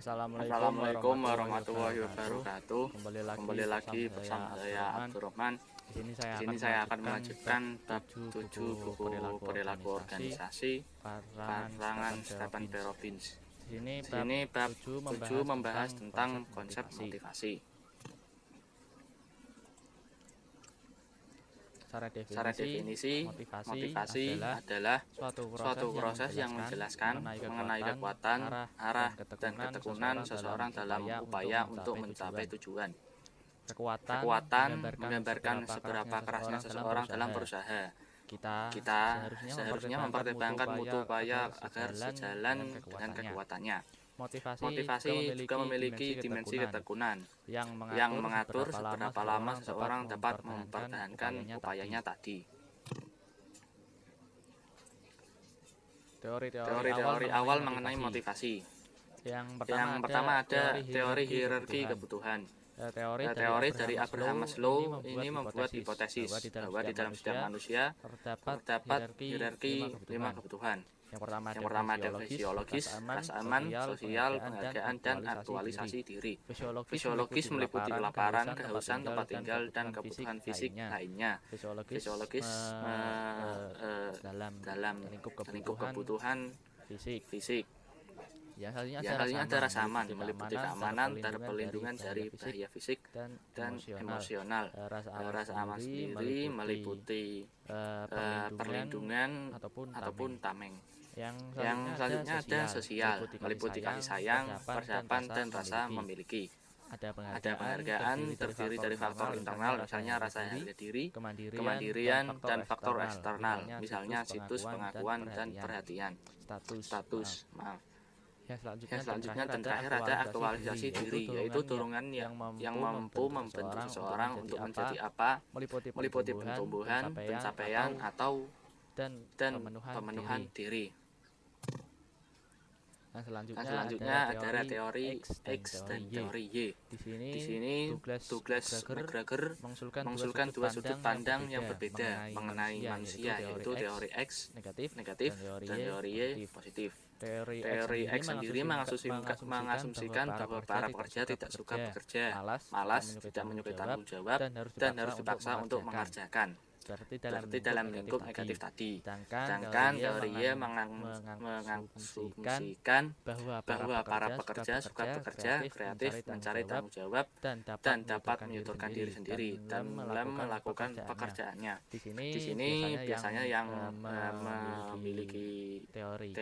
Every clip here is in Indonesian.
Assalamualaikum warahmatullahi wabarakatuh. Kembali lagi bersama saya Abdurrahman. Di sini saya akan melanjutkan bab 7 buku perilaku organisasi karangan Stephen P. Robbins. Di sini bab 7 membahas tentang konsep motivasi. Secara definisi, motivasi adalah suatu proses yang menjelaskan mengenai kekuatan, arah, dan ketekunan seseorang dalam upaya untuk mencapai tujuan. Kekuatan menggambarkan seberapa kerasnya seseorang dalam berusaha. Kita seharusnya mempertimbangkan mutu upaya agar sejalan dengan kekuatannya. Motivasi juga memiliki dimensi ketekunan yang mengatur seberapa lama seseorang dapat mempertahankan upayanya tadi. Teori-teori awal mengenai motivasi. Yang pertama ada teori hierarki kebutuhan. Teori dari Abraham Maslow ini membuat hipotesis bahwa di dalam setiap manusia terdapat hierarki 5 kebutuhan. Yang pertama ada fisiologis, rasa aman, sosial, penghargaan, dan aktualisasi diri. Fisiologis meliputi kelaparan, kehausan, tempat tinggal, dan kebutuhan fisik lainnya. Fisiologis dalam lingkup kebutuhan fisik. Yang selanjutnya ada rasa aman, meliputi keamanan, perlindungan dari bahaya fisik dan emosional. Rasa aman sendiri meliputi perlindungan ataupun tameng. Yang selanjutnya ada sosial, meliputi kasih sayang, persiapan, dan rasa memiliki. Ada penghargaan, terdiri dari faktor internal, misalnya rasa harga diri, kemandirian, dan faktor eksternal, misalnya situs pengakuan dan perhatian. Status. Yang selanjutnya dan terakhir ada aktualisasi diri, yaitu dorongan yang mampu membentuk seseorang untuk menjadi apa, meliputi pertumbuhan, pencapaian, dan pemenuhan diri. Yang selanjutnya adalah teori X dan teori Y. Di sini Douglas McGregor mengusulkan dua sudut pandang yang berbeda mengenai manusia, yaitu teori X negatif dan teori Y positif. Teori X sendiri mengasumsikan bahwa para pekerja tidak suka bekerja, malas, tidak menyukai tanggung jawab, dan harus dipaksa untuk mengerjakan. Berarti dalam lingkup negatif tadi. Sedangkan teori Y mengasumsikan bahwa para pekerja suka bekerja, kreatif, mencari tanggung jawab, dan dapat menyuturkan diri sendiri dalam melakukan pekerjaannya. Di sini biasanya yang memiliki teori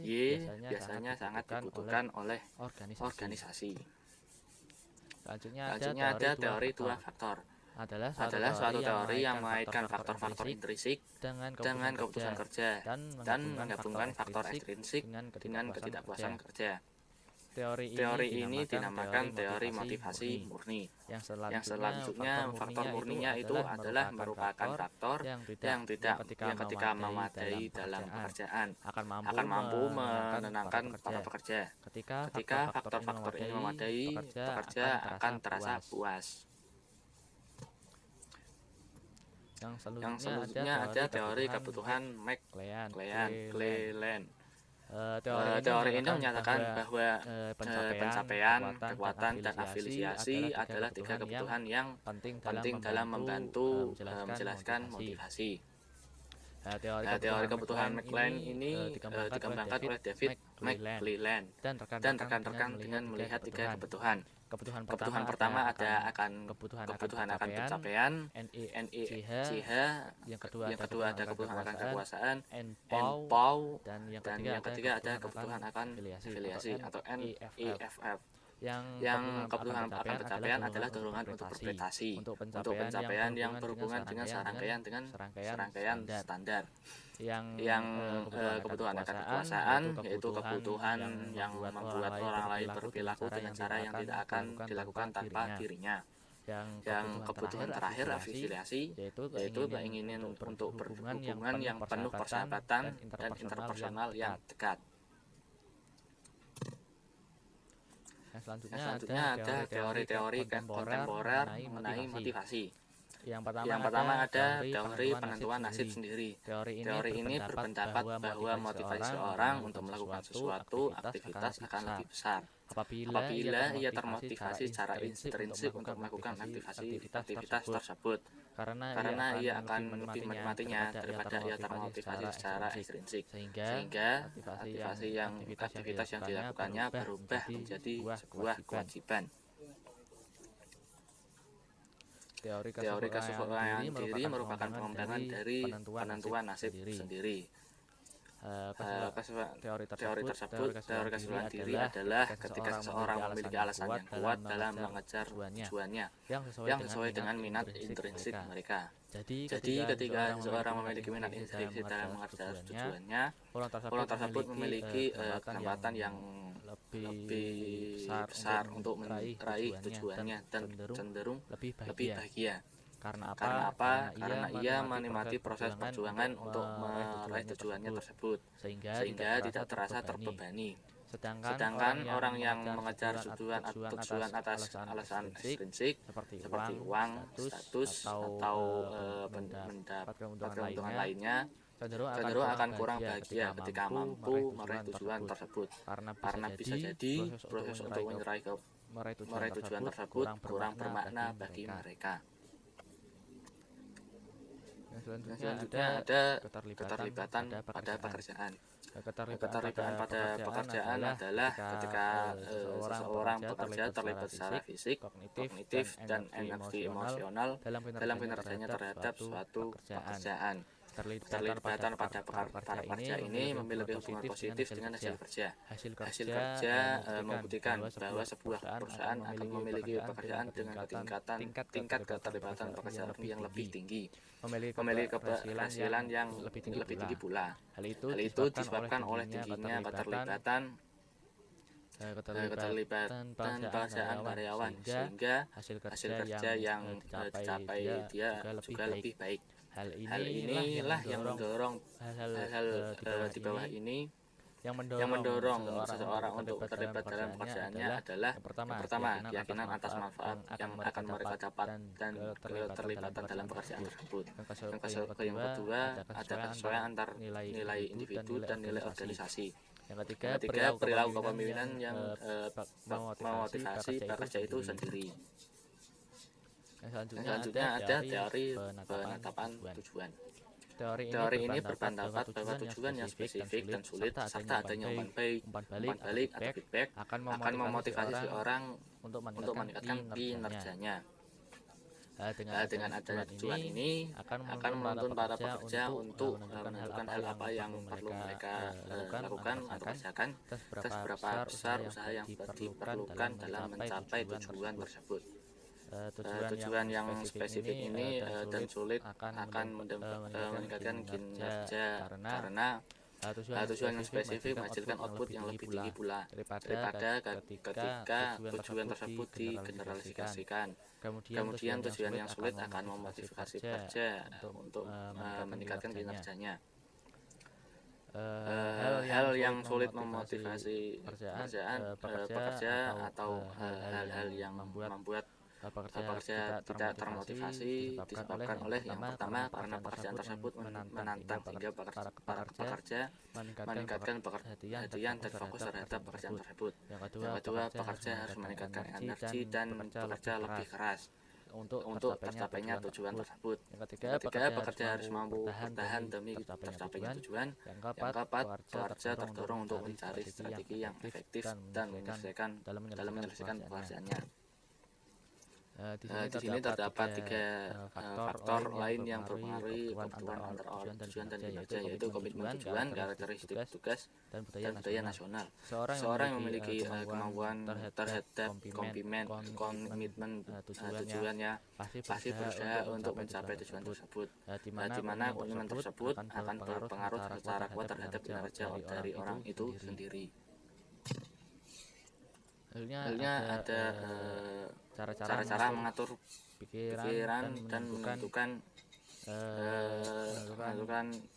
Y biasanya sangat dibutuhkan oleh organisasi. Selanjutnya ada teori dua faktor. Adalah suatu teori yang mengaitkan faktor-faktor intrinsik dengan keputusan kerja dan menggabungkan faktor ekstrinsik dengan ketidakpuasan kerja. Teori ini dinamakan teori motivasi murni. Yang selanjutnya faktor murninya itu adalah merupakan faktor yang ketika memadai dalam pekerjaan akan mampu menenangkan para pekerja. Ketika faktor-faktor ini memadai, pekerja akan terasa puas. Yang selanjutnya ada teori kebutuhan McClelland. Teori ini menyatakan bahwa pencapaian, kekuatan, dan afiliasi adalah tiga kebutuhan yang penting dalam membantu menjelaskan motivasi. Teori kebutuhan McClelland ini dikembangkan oleh David McClelland dan rekan-rekan dengan melihat tiga kebutuhan. Kebutuhan pertama akan pencapaian, NECH, yang kedua ada kebutuhan akan kekuasaan, NPOW, dan yang ketiga ada kebutuhan akan afiliasi atau NEFF. Yang kebutuhan akan pencapaian adalah dorongan untuk berprestasi, untuk pencapaian yang berhubungan dengan serangkaian standar. Yang kebutuhan akan kekuasaan yaitu kebutuhan yang membuat orang lain berperilaku dengan cara yang tidak akan dilakukan tanpa dirinya. Yang kebutuhan terakhir afiliasi yaitu keinginan untuk berhubungan yang penuh persahabatan dan interpersonal yang dekat. Yang selanjutnya ada teori-teori kontemporer mengenai motivasi. Yang pertama ada teori penentuan nasib sendiri. Teori ini berpendapat bahwa motivasi seseorang untuk melakukan suatu aktivitas akan lebih besar apabila ia termotivasi secara intrinsik untuk melakukan aktivitas tersebut, karena ia akan lebih menikmatinya daripada ia termotivasi secara ekstrinsik, sehingga aktivitas yang dilakukannya berubah menjadi sebuah kewajiban. Teori kesesuaian diri merupakan pengembangan dari penentuan nasib sendiri. Teori kesesuaian diri adalah ketika seseorang memiliki alasan yang kuat dalam mengejar tujuannya yang sesuai dengan minat intrinsik mereka. Jadi ketika seseorang memiliki minat intrinsik dalam mengejar tujuannya, orang tersebut memiliki kesempatan yang lebih besar untuk meraih tujuannya dan cenderung lebih bahagia. Karena apa? Karena ia menikmati proses perjuangan untuk meraih tujuannya tersebut, sehingga tidak terasa terbebani. Sedangkan orang yang mengejar tujuan atas alasan ekstrinsik seperti uang, status, atau mendapatkan keuntungan lainnya, cenderung akan kurang bahagia ketika mampu meraih tujuan tersebut, karena bisa jadi proses untuk meraih tujuan tersebut kurang bermakna bagi mereka. Selanjutnya ada keterlibatan pada pekerjaan. Keterlibatan pada pekerjaan adalah ketika seseorang bekerja terlibat secara fisik, kognitif, dan energi emosional dalam kinerjanya terhadap suatu pekerjaan. Keterlibatan pada pekerja ini memiliki hubungan positif dengan hasil kerja. Hasil kerja membuktikan bahwa sebuah perusahaan akan memiliki pekerjaan dengan tingkat keterlibatan pekerjaan yang lebih tinggi, memiliki keberhasilan yang lebih tinggi pula. Hal itu disebabkan oleh tingginya keterlibatan pekerjaan karyawan, sehingga hasil kerja yang dicapai dia juga lebih baik. Hal inilah yang mendorong hal-hal di bawah ini yang mendorong seseorang untuk terlibat dalam pekerjaannya adalah yang pertama, keyakinan atas manfaat yang akan mereka dapat dan keterlibatan dalam pekerjaan tersebut. Yang kedua, ada kesesuaian antar nilai individu dan nilai organisasi. Yang ketiga, perilaku kepemimpinan yang memotivasi pekerja itu sendiri. Selanjutnya ada teori penetapan tujuan. Teori ini berpendapat bahwa tujuan yang spesifik dan sulit serta adanya umpan balik atau feedback akan memotivasi seseorang untuk meningkatkan kinerjanya. Dengan adanya tujuan ini akan menuntun para pekerja untuk menentukan hal apa yang perlu mereka lakukan atau kerjakan, dan seberapa besar usaha yang diperlukan dalam mencapai tujuan tersebut. Tujuan yang spesifik ini dan sulit akan meningkatkan kinerja, karena tujuan yang spesifik menghasilkan output yang lebih tinggi pula daripada ketika tujuan tersebut digeneralisasikan. Kemudian tujuan yang sulit akan memotivasi pekerja untuk meningkatkan kinerjanya. Hal yang sulit memotivasi pekerja atau hal-hal yang membuat pekerja tidak termotivasi disebabkan oleh yang pertama, karena pekerjaan tersebut menantang sehingga pekerja meningkatkan perhatian dan fokus terhadap pekerjaan tersebut. Yang kedua, pekerja harus meningkatkan energi dan bekerja lebih keras untuk tercapainya tujuan tersebut. Yang ketiga, pekerja harus mampu bertahan demi tercapainya tujuan. Yang keempat, pekerja terdorong untuk mencari strategi yang efektif dan dalam menyelesaikan pekerjaannya. Di sini terdapat tiga faktor lain yang berpengaruh kebutuhan antara tujuan dan kinerja, yaitu komitmen tujuan, karakteristik tugas, dan budaya nasional. Seorang yang memiliki kemampuan terhadap komitmen tujuannya pasti berusaha untuk mencapai tujuan tersebut, di mana komitmen tersebut akan berpengaruh secara kuat terhadap kinerja dari orang itu sendiri. Halnya ada cara-cara mengatur pikiran dan menentukan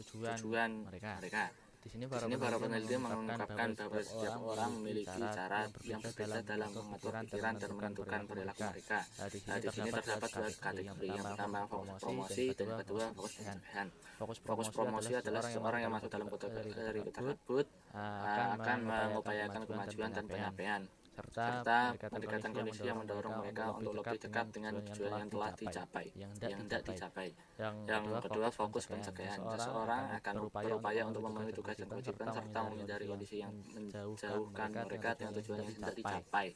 tujuan mereka. Di sini para peneliti mengungkapkan bahwa setiap orang memiliki cara yang berbeda dalam mengatur pikiran dan menentukan perilaku mereka. Di sini terdapat dua kategori. Yang pertama fokus promosi dan yang kedua fokus pencapaian. Fokus promosi adalah seseorang yang masuk dalam kategori tersebut akan mengupayakan kemajuan dan pencapaian, serta pendekatan kondisi yang mendorong mereka untuk lebih dekat dengan tujuan yang telah dicapai, yang tidak dicapai. Yang kedua, fokus pencapaian. Seseorang akan berupaya untuk memenuhi tugas dan kewajiban serta menghindari kondisi yang menjauhkan mereka dengan tujuan yang tidak dicapai.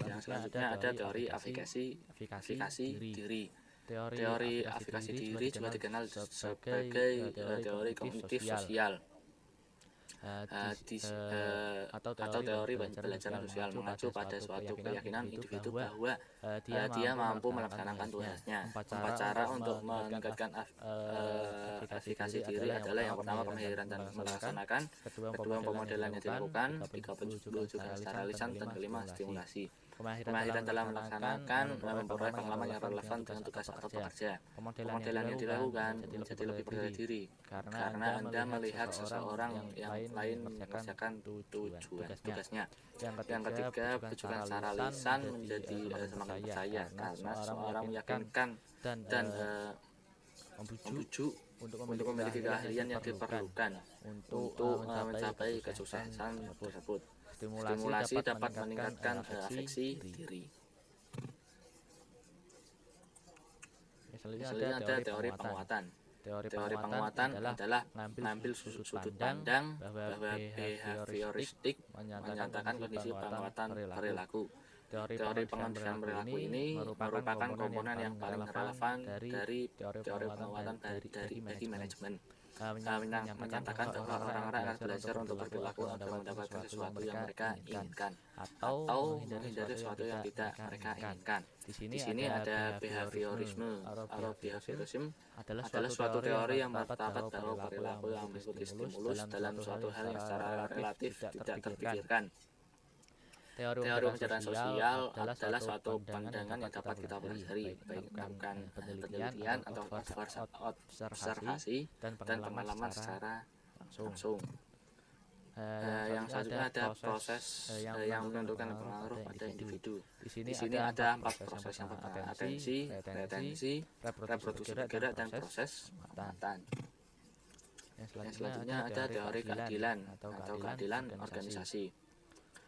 Yang selanjutnya ada teori afikasi diri. Teori afikasi diri juga dikenal sebagai teori kognitif sosial atau teori pembelajaran sosial, mengacu pada suatu keyakinan individu bahwa dia mampu melaksanakan tugasnya. 4 cara untuk meningkatkan afikasi diri adalah: yang pertama, pemahiran dan melaksanakan; kedua, pemodelan yang dilakukan; ketiga, juga secara lisan; dan kelima, stimulasi. Pemahiran dalam melaksanakan memperoleh pengalaman yang relevan dengan tugas atau pekerja. Pemodelan yang dilakukan menjadi lebih percaya diri karena Anda melihat seseorang yang lain mengerjakan tugasnya. Yang ketiga, tunjukkan secara lisan menjadi semakin percaya karena seseorang meyakinkan dan membujuk untuk memiliki keahlian yang diperlukan untuk mencapai kesuksesan tersebut. Stimulasi dapat meningkatkan afeksi diri. Selanjutnya ada teori penguatan. Teori penguatan adalah mengambil sudut pandang bahwa behavioristik menyatakan kondisi penguatan perilaku. Teori pengembangan perilaku ini merupakan komponen yang paling relevan dari teori penguatan bagi manajemen. Menyatakan bahwa orang-orang akan belajar untuk berperilaku agar mendapatkan sesuatu yang mereka inginkan atau menghindari sesuatu yang tidak mereka inginkan. Di sini ada behaviorisme atau behaviorism adalah suatu teori yang berpendapat bahwa perilaku yang mengikuti stimulus dalam suatu hal yang secara relatif tidak terpikirkan. Teori pembelajaran sosial adalah suatu pandangan yang dapat kita pelajari, baik melakukan penelitian atau observasi dan pengalaman secara langsung. Yang selanjutnya ada proses yang menentukan pengaruh pada individu. Di sini ada 4 proses. Yang pertama, retensi, reproduksi bergerak, dan proses penguatan. Yang selanjutnya ada teori keadilan atau keadilan organisasi.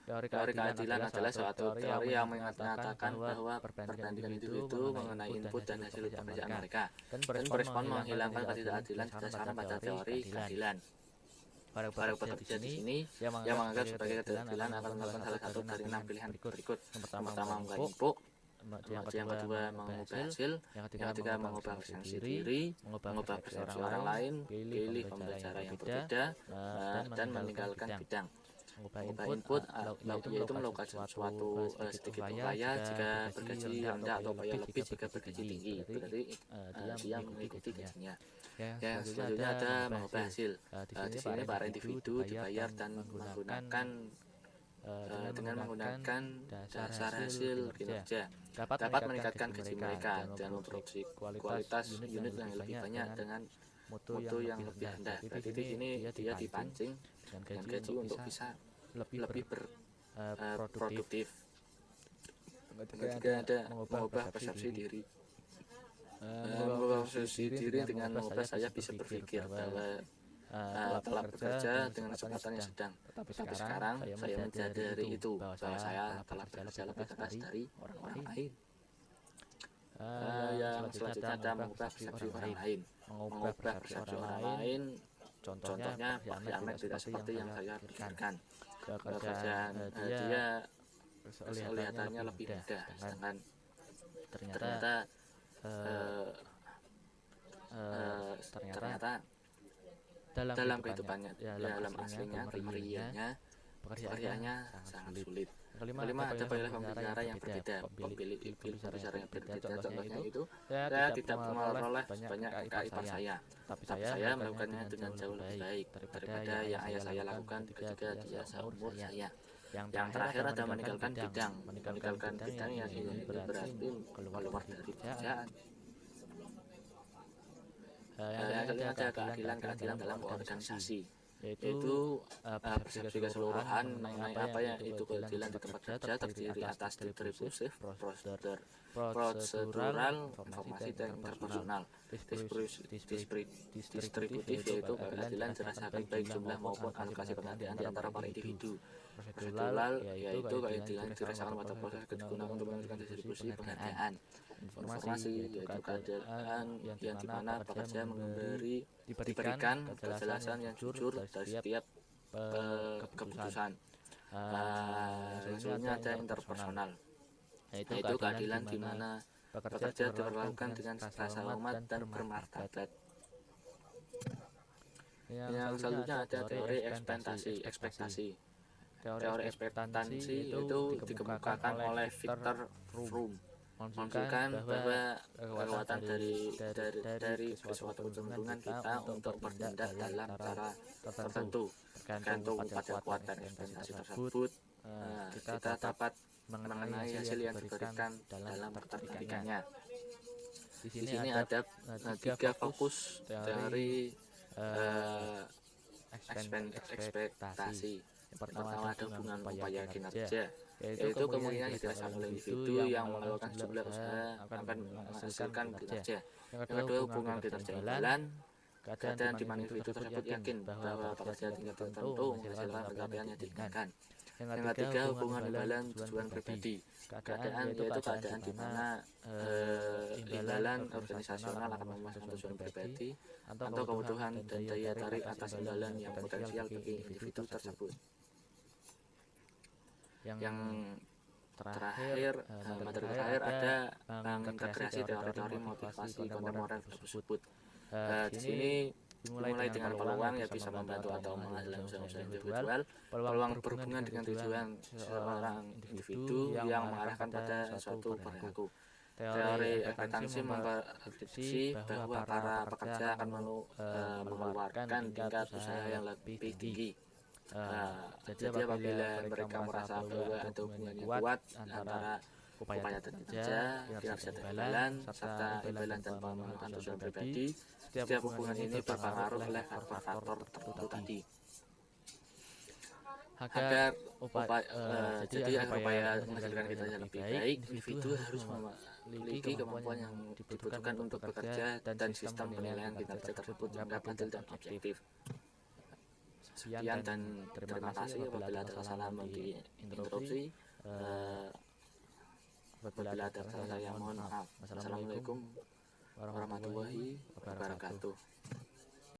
Teori keadilan adalah suatu teori yang menyatakan bahwa perbandingan individu mengenai input dan hasil pekerjaan mereka dan berespon menghilangkan ketidakadilan berdasarkan pada teori keadilan. Para pekerja di sini yang menganggap sebagai ketidakadilan akan melakukan salah satu dari 6 pilihan berikut. Yang pertama, mengubah input; yang kedua, mengubah hasil; yang ketiga, mengubah persepsi diri; mengubah persepsi orang lain; pilih pembelajaran yang berbeda; dan meninggalkan bidang. Mengubah input yaitu melakukan sesuatu sedikit upaya jika bergaji rendah atau upaya lebih jika bergaji tinggi, berarti dia mengikuti gajinya. Yang selanjutnya ada mengubah hasil. Di sini para individu dibayar dan dengan menggunakan dasar hasil kinerja dapat meningkatkan gaji mereka dan memproduksi kualitas unit yang lebih banyak dengan mutu yang lebih rendah. Berarti di sini dia dipancing dengan gaji untuk bisa lebih produktif. Ketika ada mengubah persepsi diri. Mengubah persepsi diri dengan mengubah saya bisa berpikir bahwa telah bekerja dengan kecepatan yang sedang, tapi sekarang saya menyadari itu bahwa saya telah bekerja lebih keras dari orang lain. Yang selanjutnya ada mengubah persepsi orang lain. Mengubah persepsi orang lain, contohnya Pak Ahmed tidak seperti yang saya pikirkan. Pekerjaan dia kelihatannya lebih mudah, sedangkan ternyata dalam kehidupannya, dalam aslinya, pekerjaannya sangat sulit. Kelima, ada pembicara yang berbeda. Pembicara yang berbeda contohnya itu, saya tidak memperoleh banyak kakak ipar saya, tapi saya melakukannya dengan jauh lebih baik daripada yang ayah saya lakukan ketika dia seumur saya. Yang terakhir ada meninggalkan bidang. Meninggalkan bidang yang ini berarti keluar dari pekerjaan. Yang kelima ada keadilan dalam organisasi, yaitu persepsi keseluruhan mengenai apa yang itu keadilan di tempat kerja terdiri atas distributif, prosedural, informasi, dan interpersonal. Distributif yaitu keadilan dirasakan baik jumlah maupun alokasi penghargaan di antara para individu. Prosedural yaitu keadilan dirasakan pada proses kegunaan untuk menentukan distribusi penghargaan. Informasi yaitu keadaan yang dimana pekerja diberikan kejelasan yang jujur dari setiap keputusan. Selanjutnya ada interpersonal, yaitu keadilan di mana pekerja diperlakukan dengan rasa hormat dan bermartabat. Yang selanjutnya ada teori ekspektasi. Teori ekspektasi itu dikemukakan oleh Victor Fromm, menunjukkan bahwa kekuatan dari suatu kecenderungan kita untuk bertindak dalam cara tertentu tergantung pada kekuatan ekspektasi tersebut. Kita dapat mengenai hasil yang diberikan dalam ketertarikannya. Di sini ada 3 fokus teori ekspektasi. Yang pertama ada hubungan upaya kinerja, yaitu kemungkinan yang dirasakan oleh individu yang melakukan sejumlah usaha akan menghasilkan kinerja. Yang kedua hubungan kinerja imbalan, keadaan di mana individu tersebut yakin bahwa pekerjaan tingkat tertentu menghasilkan pencapaian yang diinginkan. Yang ketiga hubungan imbalan tujuan pribadi, keadaan yaitu keadaan di mana imbalan organisasional akan memuaskan tujuan pribadi atau kebutuhan dan daya tarik atas imbalan yang potensial bagi individu tersebut. Yang terakhir, materi terakhir ada mengintegrasi teori-teori motivasi kontemporer tersebut. Di sini dimulai dengan peluang yang bisa membantu atau menghalang usaha-usaha individual, peluang berhubungan dengan tujuan seorang individu yang mengarahkan pada suatu perilaku. Teori ekspektasi memprediksi bahwa para pekerja akan mengeluarkan tingkat usaha yang lebih tinggi. Jadi apabila mereka merasa bahwa ada hubungan yang kuat antara upaya kerja, kinerja imbalan, serta imbalan dan pemenuhan tujuan pribadi, setiap hubungan ini berpengaruh oleh faktor-faktor tertentu tadi. Agar upaya menghasilkan kinerja lebih baik, individu harus memiliki kemampuan yang dibutuhkan untuk bekerja dan sistem penilaian kinerja tersebut dianggap adil dan objektif. Sekian dan terima kasih. Apabila ada kesalahan mohon diinterupsi. Apabila ada kesalahan saya mohon maaf. Assalamualaikum warahmatullahi wabarakatuh.